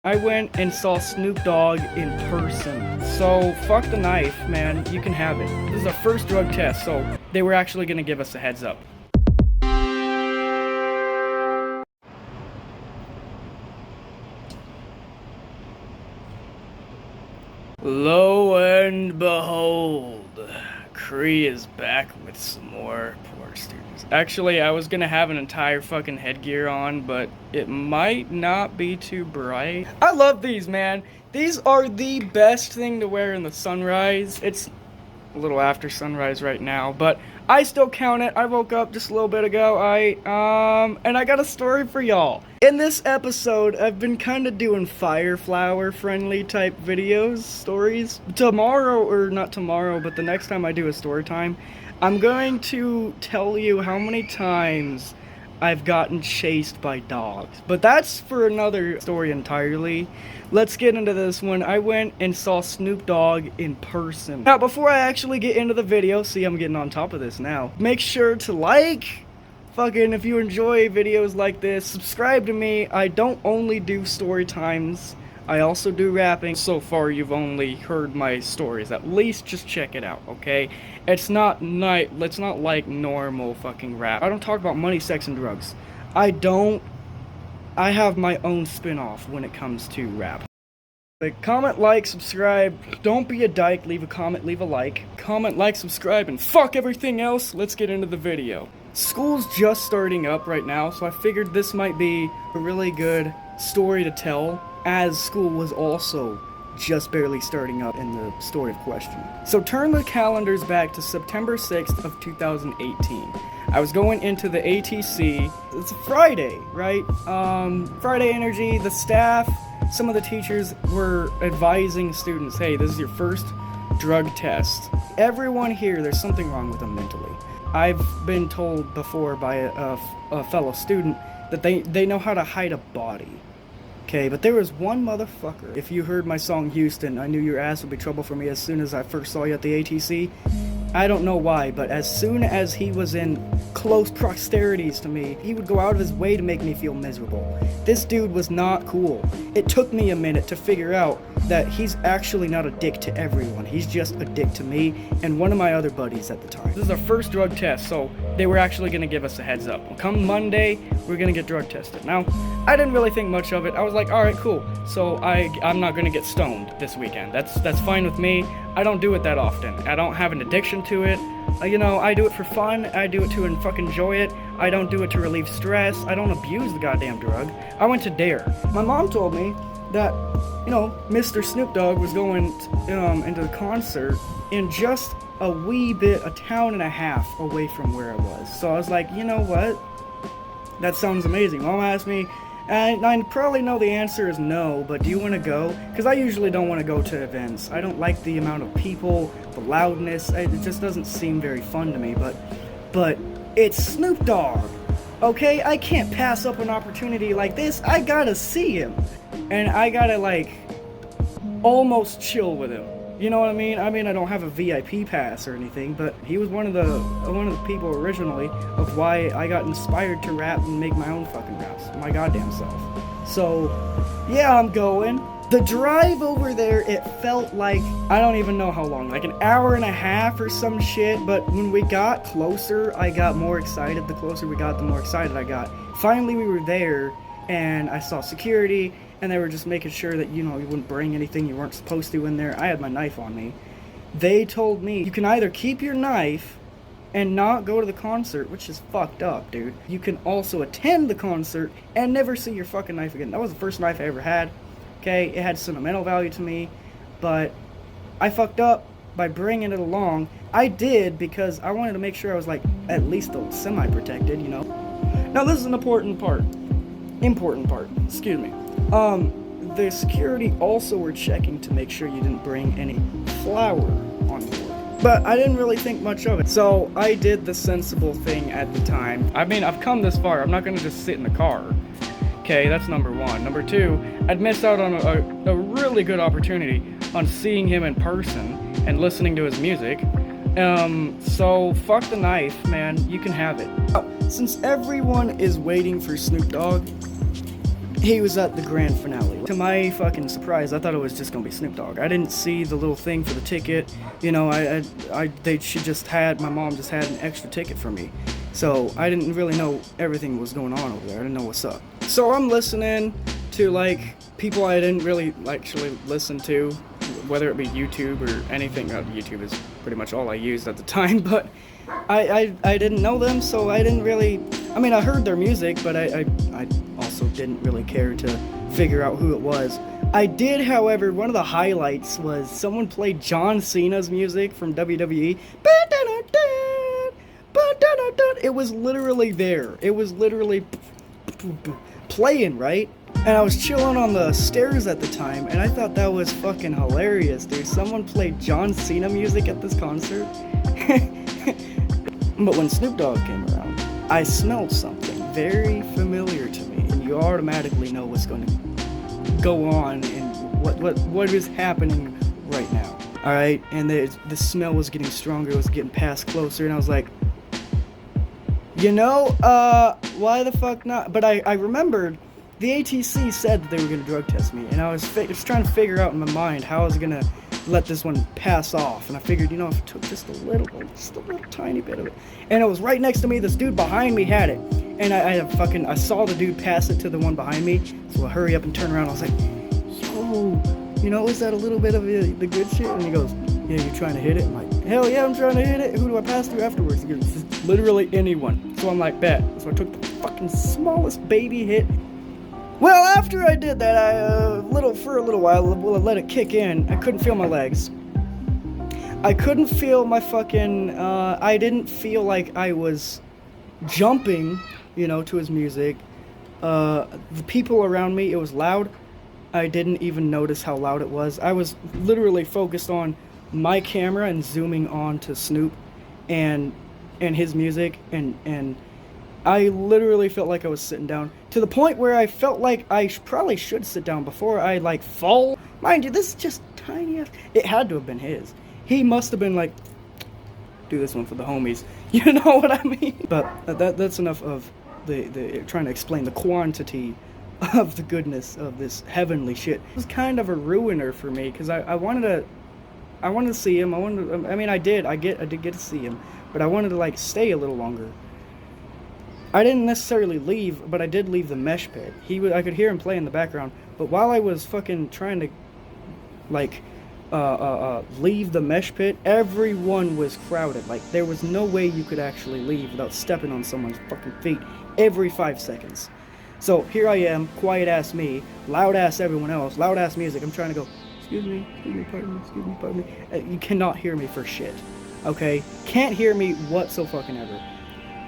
I went and saw Snoop Dogg in person. So, fuck the knife, man. You can have it. This is our first drug test, so they were actually gonna give us a heads up. Lo and behold, Cree is back with some more poor students. Actually, I was gonna have an entire fucking headgear on, but it might not be too bright. I love these, man. These are the best thing to wear in the sunrise. It's a little after sunrise right now, but I still count it. I woke up just a little bit ago. And I got a story for y'all. In this episode, I've been kind of doing fire flower friendly type videos, stories. Tomorrow, or not tomorrow, but the next time I do a story time, I'm going to tell you how many times I've gotten chased by dogs. But that's for another story entirely. Let's get into this one. I went and saw Snoop Dogg in person. Now, before I actually get into the video, see, I'm getting on top of this now. Make sure to if you enjoy videos like this, subscribe to me. I don't only do story times, I also do rapping. So far, you've only heard my stories. At least just check it out, okay? It's not like normal fucking rap. I don't talk about money, sex, and drugs. I have my own spin-off when it comes to rap. Comment, like, subscribe. Don't be a dyke. Leave a comment, leave a like. Comment, like, subscribe, and fuck everything else. Let's get into the video. School's just starting up right now, so I figured this might be a really good story to tell, as school was also just barely starting up in the story of question. So turn the calendars back to September 6th of 2018. I was going into the ATC. It's a Friday, right? Friday energy, the staff, some of the teachers were advising students, hey, this is your first drug test. Everyone here, there's something wrong with them mentally. I've been told before by a fellow student that they know how to hide a body. Okay, but there was one motherfucker. If you heard my song Houston, I knew your ass would be trouble for me as soon as I first saw you at the ATC. I don't know why, but as soon as he was in close proximities to me, he would go out of his way to make me feel miserable. This dude was not cool. It took me a minute to figure out that he's actually not a dick to everyone. He's just a dick to me and one of my other buddies at the time. This is our first drug test, so they were actually gonna give us a heads up. Come Monday, we're gonna get drug tested. Now, I didn't really think much of it. I was like, alright, cool. So I'm not gonna get stoned this weekend. That's fine with me. I don't do it that often. I don't have an addiction to it. I do it for fun. I do it to fucking enjoy it. I don't do it to relieve stress. I don't abuse the goddamn drug. I went to Dare. My mom told me that, Mr. Snoop Dogg was going into the concert in just a town and a half away from where I was. So I was like, you know what? That sounds amazing. Mom asked me, and I probably know the answer is no, but do you want to go? Because I usually don't want to go to events. I don't like the amount of people, the loudness. It just doesn't seem very fun to me, but it's Snoop Dogg, okay? I can't pass up an opportunity like this. I gotta see him, and I gotta, almost chill with him. You know what I mean? I don't have a VIP pass or anything, but he was one of the people originally of why I got inspired to rap and make my own fucking raps, my goddamn self. So, yeah, I'm going. The drive over there, it felt like, I don't even know how long, like an hour and a half or some shit, but when we got closer, I got more excited. The closer we got, the more excited I got. Finally, we were there, and I saw security, and they were just making sure that, you wouldn't bring anything you weren't supposed to in there. I had my knife on me. They told me, you can either keep your knife and not go to the concert, which is fucked up, dude. You can also attend the concert and never see your fucking knife again. That was the first knife I ever had, okay? It had sentimental value to me, but I fucked up by bringing it along. I did because I wanted to make sure I was, at least semi-protected, Now, this is an important part, excuse me. The security also were checking to make sure you didn't bring any flour on board. But I didn't really think much of it. So I did the sensible thing at the time. I've come this far. I'm not gonna just sit in the car. Okay, that's number one. Number two, I'd missed out on a really good opportunity on seeing him in person and listening to his music. So fuck the knife, man. You can have it. Since everyone is waiting for Snoop Dogg, he was at the grand finale. To my fucking surprise, I thought it was just gonna be Snoop Dogg. I didn't see the little thing for the ticket. You know, my mom just had an extra ticket for me. So I didn't really know everything was going on over there. I didn't know what's up. So I'm listening to like people I didn't really actually listen to, whether it be YouTube or anything. YouTube is pretty much all I used at the time, but I didn't know them, so I didn't really, I mean, I heard their music, but I also didn't really care to figure out who it was. I did, however, one of the highlights was someone played John Cena's music from WWE. It was literally there. It was literally playing, right? And I was chilling on the stairs at the time, and I thought that was fucking hilarious, dude. Someone played John Cena music at this concert. But when Snoop Dogg came around, I smelled something very familiar to me, and you automatically know what's going to go on and what is happening right now. All right, and the smell was getting stronger. It was getting past closer, and I was like, you know, why the fuck not? But I remembered the ATC said that they were going to drug test me, and I was trying to figure out in my mind how I was going to let this one pass off. And I figured, you know, if I took just a little tiny bit of it, and it was right next to me, this dude behind me had it, and I saw the dude pass it to the one behind me, so I hurry up and turn around. I was like, yo, you know, is that a little bit of the good shit? And he goes, yeah, you trying to hit it? I'm like, hell yeah, I'm trying to hit it. Who do I pass through afterwards? He goes, literally anyone. So I'm like, bet. So I took the fucking smallest baby hit. Well, after I did that, for a little while, I let it kick in. I couldn't feel my legs. I couldn't feel my fucking, I didn't feel like I was jumping, you know, to his music. The people around me, it was loud. I didn't even notice how loud it was. I was literally focused on my camera and zooming on to Snoop and his music, and I literally felt like I was sitting down, to the point where I felt like I probably should sit down before I, like, fall. Mind you, this is just tiny ass. It had to have been his. He must have been like, do this one for the homies. You know what I mean? But that's enough of the trying to explain the quantity of the goodness of this heavenly shit. It was kind of a ruiner for me, because I wanted to see him. I did get to see him, but I wanted to, like, stay a little longer. I didn't necessarily leave, but I did leave the mesh pit. I could hear him play in the background, but while I was fucking trying to, like, leave the mesh pit, everyone was crowded. Like, there was no way you could actually leave without stepping on someone's fucking feet every 5 seconds. So here I am, quiet ass me, loud ass everyone else, loud ass music. I'm trying to go, excuse me, pardon me. You cannot hear me for shit, okay? Can't hear me whatsoever.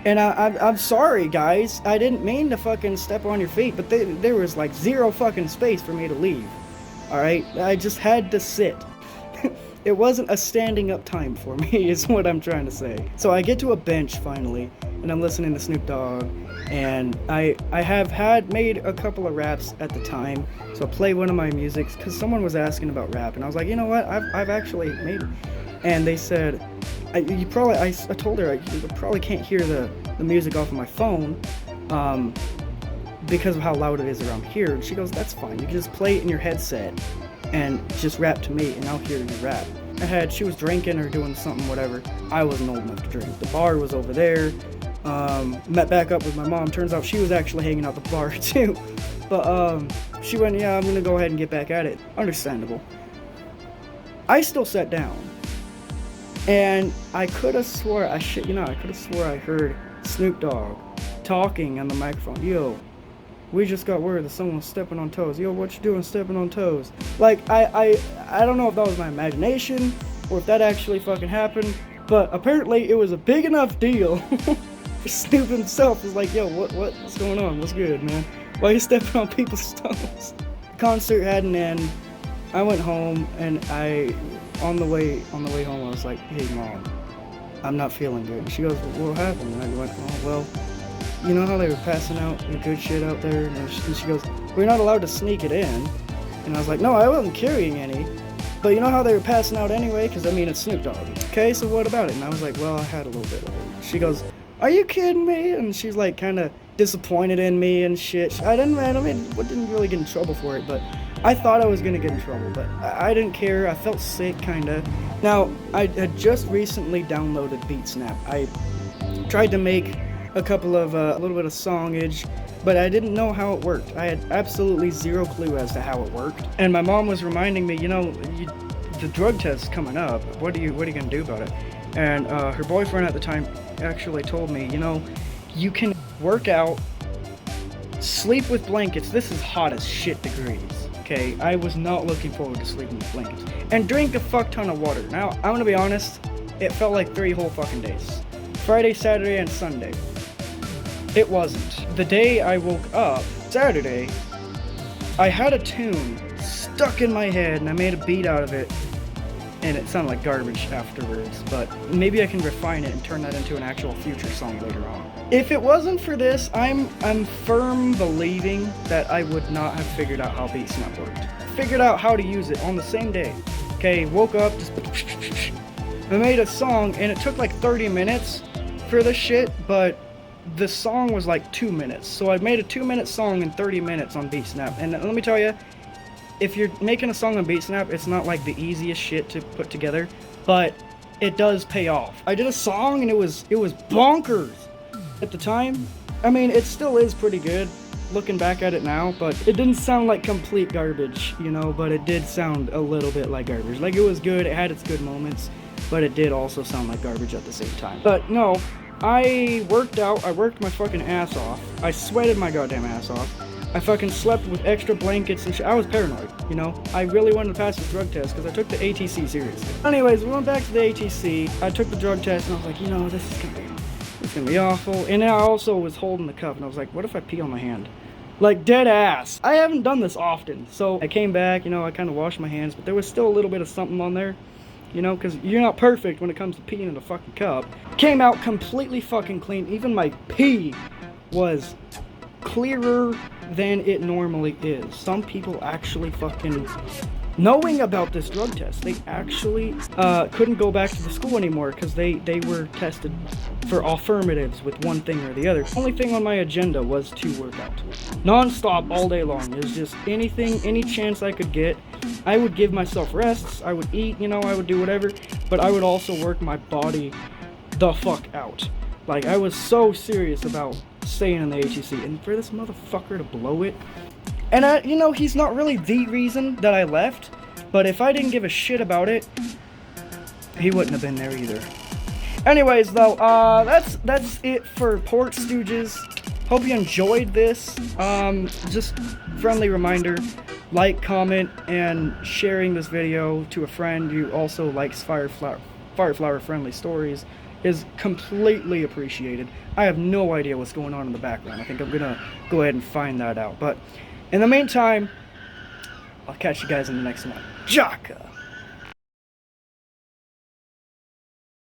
And I'm sorry, guys. I didn't mean to fucking step on your feet, but there was like zero fucking space for me to leave. Alright? I just had to sit. It wasn't a standing up time for me, is what I'm trying to say. So I get to a bench finally, and I'm listening to Snoop Dogg, and I have made a couple of raps at the time, so I play one of my musics, because someone was asking about rap, and I was like, you know what, I've actually made it. And they said, I told her you probably can't hear the music off of my phone, because of how loud it is around here. And she goes, that's fine, you can just play it in your headset, and just rap to me, and I'll hear you rap. She was drinking or doing something, whatever. I wasn't old enough to drink. The bar was over there. Met back up with my mom. Turns out she was actually hanging out the bar too. But she went, yeah, I'm gonna go ahead and get back at it. Understandable. I still sat down. And I could have swore, I heard Snoop Dogg talking on the microphone. Yo, we just got word that someone's stepping on toes. Yo, what you doing stepping on toes? Like, I don't know if that was my imagination or if that actually fucking happened, but apparently it was a big enough deal for Snoop himself. Was like, yo, what's going on? What's good, man? Why you stepping on people's toes? The concert had an end. I went home, and on the way home, I was like, hey, Mom, I'm not feeling good. And she goes, well, what happened? And I went, oh, well, you know how they were passing out the good shit out there? And she goes, we're not allowed to sneak it in. And I was like, no, I wasn't carrying any. But you know how they were passing out anyway? Because, I mean, it's Snoop Dogg. Okay, so what about it? And I was like, well, I had a little bit of it. She goes, are you kidding me? And she's like kind of disappointed in me and shit. I didn't really get in trouble for it, but I thought I was gonna get in trouble, but I didn't care. I felt sick, kinda. Now, I had just recently downloaded BeatSnap. I tried to make a couple of, a little bit of songage, but I didn't know how it worked. I had absolutely zero clue as to how it worked. And my mom was reminding me, the drug test's coming up. What are you gonna do about it? And her boyfriend at the time actually told me, you can work out, sleep with blankets. This is hot as shit degrees. Okay, I was not looking forward to sleeping with blankets. And drink a fuck ton of water. Now, I'm gonna be honest, it felt like 3 whole fucking days. Friday, Saturday, and Sunday. It wasn't. The day I woke up, Saturday, I had a tune stuck in my head and I made a beat out of it. And it sounded like garbage afterwards, but maybe I can refine it and turn that into an actual future song later on. If it wasn't for this, I'm firm believing that I would not have figured out how BeatSnap worked. Figured out how to use it on the same day. Okay, woke up, just I made a song, and it took like 30 minutes for this shit, but the song was like 2 minutes. So I made a 2-minute song in 30 minutes on BeatSnap, and let me tell you, if you're making a song on BeatSnap, it's not like the easiest shit to put together, but it does pay off. I did a song and it was bonkers at the time. I mean, it still is pretty good looking back at it now, but it didn't sound like complete garbage, but it did sound a little bit like garbage. Like, it was good, it had its good moments, but it did also sound like garbage at the same time. But no, I worked out, I worked my fucking ass off. I sweated my goddamn ass off. I fucking slept with extra blankets and shit. I was paranoid, I really wanted to pass the drug test because I took the ATC seriously. Anyways, we went back to the ATC. I took the drug test and I was like, this is gonna be awful. And then I also was holding the cup and I was like, what if I pee on my hand? Like, dead ass. I haven't done this often. So I came back, I kind of washed my hands, but there was still a little bit of something on there, because you're not perfect when it comes to peeing in a fucking cup. Came out completely fucking clean. Even my pee was clearer than it normally is. Some people actually fucking, knowing about this drug test, they actually couldn't go back to the school anymore because they were tested for affirmatives with one thing or the other. The only thing on my agenda was to work out. Non-stop all day long. It was just anything, any chance I could get. I would give myself rests, I would eat, I would do whatever, but I would also work my body the fuck out. Like, I was so serious about staying in the ATC, and for this motherfucker to blow it. And he's not really the reason that I left, but if I didn't give a shit about it, he wouldn't have been there either. Anyways, though, that's it for Port Stooges. Hope you enjoyed this. Just friendly reminder, like, comment, and sharing this video to a friend who also likes Fire Flower friendly stories is completely appreciated. I have no idea what's going on in the background. I think I'm gonna go ahead and find that out. But in the meantime, I'll catch you guys in the next one. Jaka!